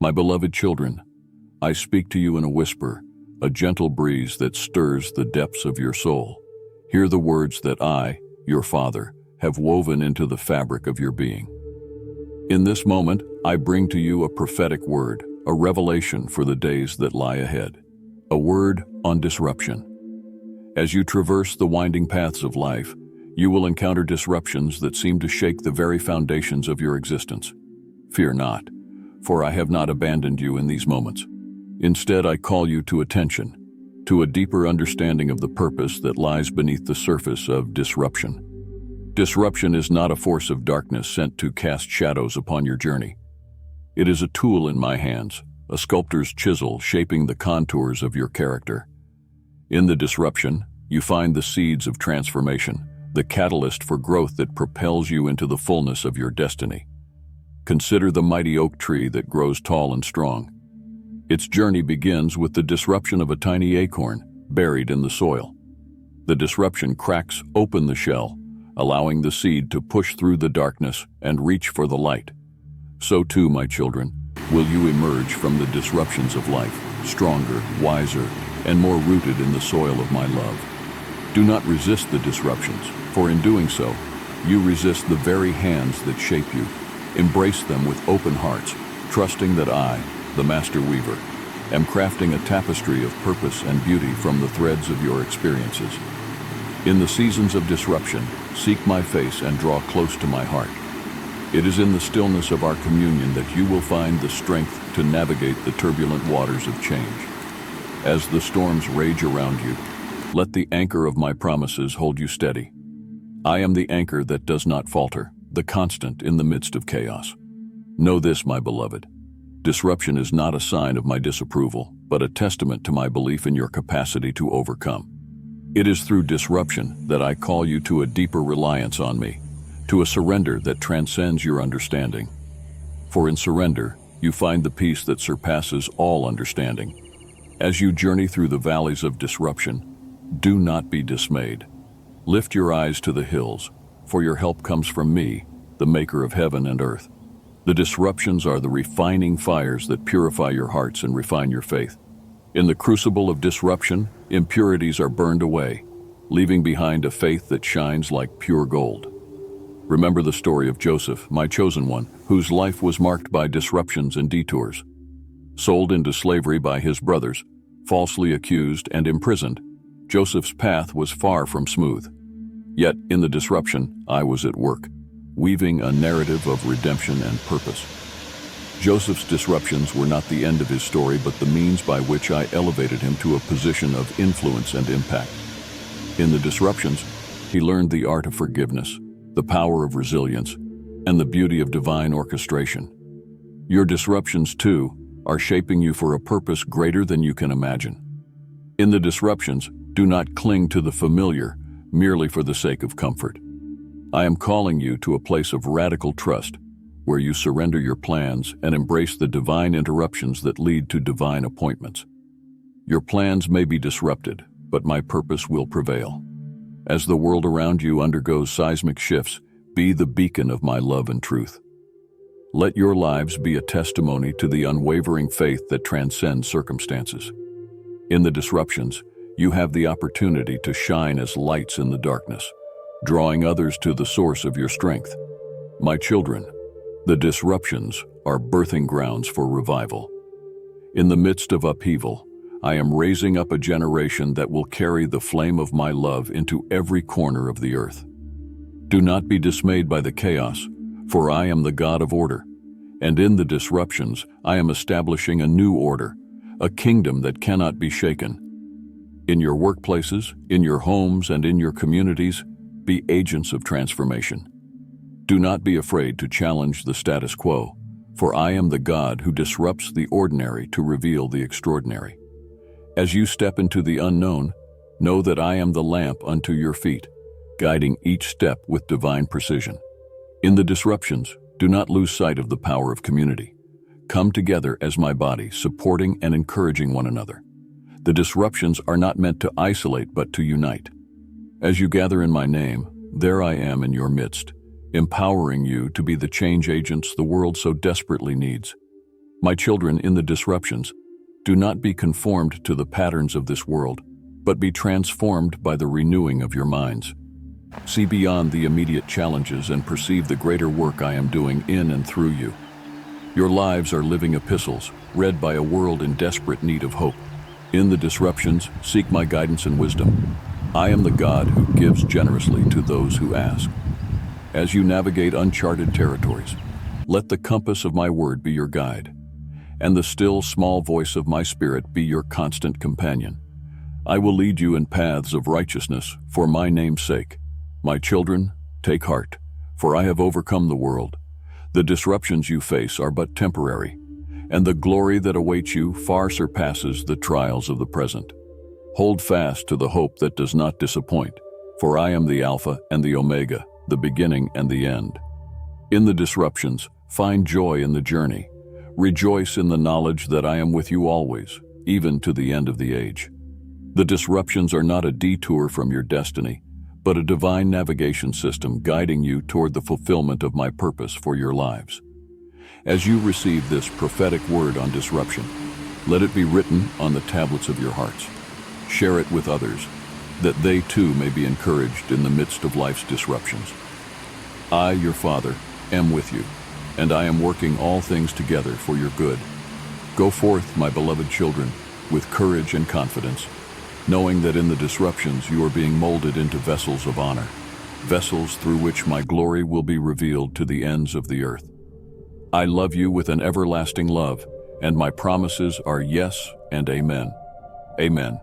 My beloved children, I speak to you in a whisper, a gentle breeze that stirs the depths of your soul. Hear the words that I, your Father, have woven into the fabric of your being. In this moment, I bring to you a prophetic word, a revelation for the days that lie ahead. A word on disruption. As you traverse the winding paths of life, you will encounter disruptions that seem to shake the very foundations of your existence. Fear not, for I have not abandoned you in these moments. Instead, I call you to attention, to a deeper understanding of the purpose that lies beneath the surface of disruption. Disruption is not a force of darkness sent to cast shadows upon your journey. It is a tool in my hands, a sculptor's chisel shaping the contours of your character. In the disruption, you find the seeds of transformation, the catalyst for growth that propels you into the fullness of your destiny. Consider the mighty oak tree that grows tall and strong. Its journey begins with the disruption of a tiny acorn buried in the soil. The disruption cracks open the shell, allowing the seed to push through the darkness and reach for the light. So too, my children, will you emerge from the disruptions of life, stronger, wiser, and more rooted in the soil of my love. Do not resist the disruptions, for in doing so, you resist the very hands that shape you. Embrace them with open hearts, trusting that I, the Master Weaver, am crafting a tapestry of purpose and beauty from the threads of your experiences. In the seasons of disruption, seek my face and draw close to my heart. It is in the stillness of our communion that you will find the strength to navigate the turbulent waters of change. As the storms rage around you, let the anchor of my promises hold you steady. I am the anchor that does not falter, the constant in the midst of chaos. Know this, my beloved. Disruption is not a sign of my disapproval, but a testament to my belief in your capacity to overcome. It is through disruption that I call you to a deeper reliance on me, to a surrender that transcends your understanding. For in surrender, you find the peace that surpasses all understanding. As you journey through the valleys of disruption, do not be dismayed. Lift your eyes to the hills, for your help comes from me, the maker of heaven and earth. The disruptions are the refining fires that purify your hearts and refine your faith. In the crucible of disruption, impurities are burned away, leaving behind a faith that shines like pure gold. Remember the story of Joseph, my chosen one, whose life was marked by disruptions and detours. Sold into slavery by his brothers, falsely accused and imprisoned, Joseph's path was far from smooth. Yet, in the disruption, I was at work, weaving a narrative of redemption and purpose. Joseph's disruptions were not the end of his story, but the means by which I elevated him to a position of influence and impact. In the disruptions, he learned the art of forgiveness, the power of resilience, and the beauty of divine orchestration. Your disruptions, too, are shaping you for a purpose greater than you can imagine. In the disruptions, do not cling to the familiar merely for the sake of comfort. I am calling you to a place of radical trust, where you surrender your plans and embrace the divine interruptions that lead to divine appointments. Your plans may be disrupted, but my purpose will prevail. As the world around you undergoes seismic shifts, be the beacon of my love and truth. Let your lives be a testimony to the unwavering faith that transcends circumstances. In the disruptions, you have the opportunity to shine as lights in the darkness, drawing others to the source of your strength. My children, the disruptions are birthing grounds for revival. In the midst of upheaval, I am raising up a generation that will carry the flame of my love into every corner of the earth. Do not be dismayed by the chaos, for I am the God of order, and in the disruptions I am establishing a new order, a kingdom that cannot be shaken. In your workplaces, in your homes, and in your communities, be agents of transformation. Do not be afraid to challenge the status quo, for I am the God who disrupts the ordinary to reveal the extraordinary. As you step into the unknown, know that I am the lamp unto your feet, guiding each step with divine precision. In the disruptions, do not lose sight of the power of community. Come together as my body, supporting and encouraging one another. The disruptions are not meant to isolate, but to unite. As you gather in my name, there I am in your midst, empowering you to be the change agents the world so desperately needs. My children, in the disruptions, do not be conformed to the patterns of this world, but be transformed by the renewing of your minds. See beyond the immediate challenges and perceive the greater work I am doing in and through you. Your lives are living epistles, read by a world in desperate need of hope. In the disruptions, seek my guidance and wisdom. I am the God who gives generously to those who ask. As you navigate uncharted territories, let the compass of my word be your guide, and the still small voice of my spirit be your constant companion. I will lead you in paths of righteousness for my name's sake. My children, take heart, for I have overcome the world. The disruptions you face are but temporary, and the glory that awaits you far surpasses the trials of the present. Hold fast to the hope that does not disappoint, for I am the Alpha and the Omega, the beginning and the end. In the disruptions, find joy in the journey. Rejoice in the knowledge that I am with you always, even to the end of the age. The disruptions are not a detour from your destiny, but a divine navigation system guiding you toward the fulfillment of my purpose for your lives. As you receive this prophetic word on disruption, let it be written on the tablets of your hearts. Share it with others, that they too may be encouraged in the midst of life's disruptions. I, your Father, am with you, and I am working all things together for your good. Go forth, my beloved children, with courage and confidence, knowing that in the disruptions you are being molded into vessels of honor, vessels through which my glory will be revealed to the ends of the earth. I love you with an everlasting love, and my promises are yes and amen. Amen.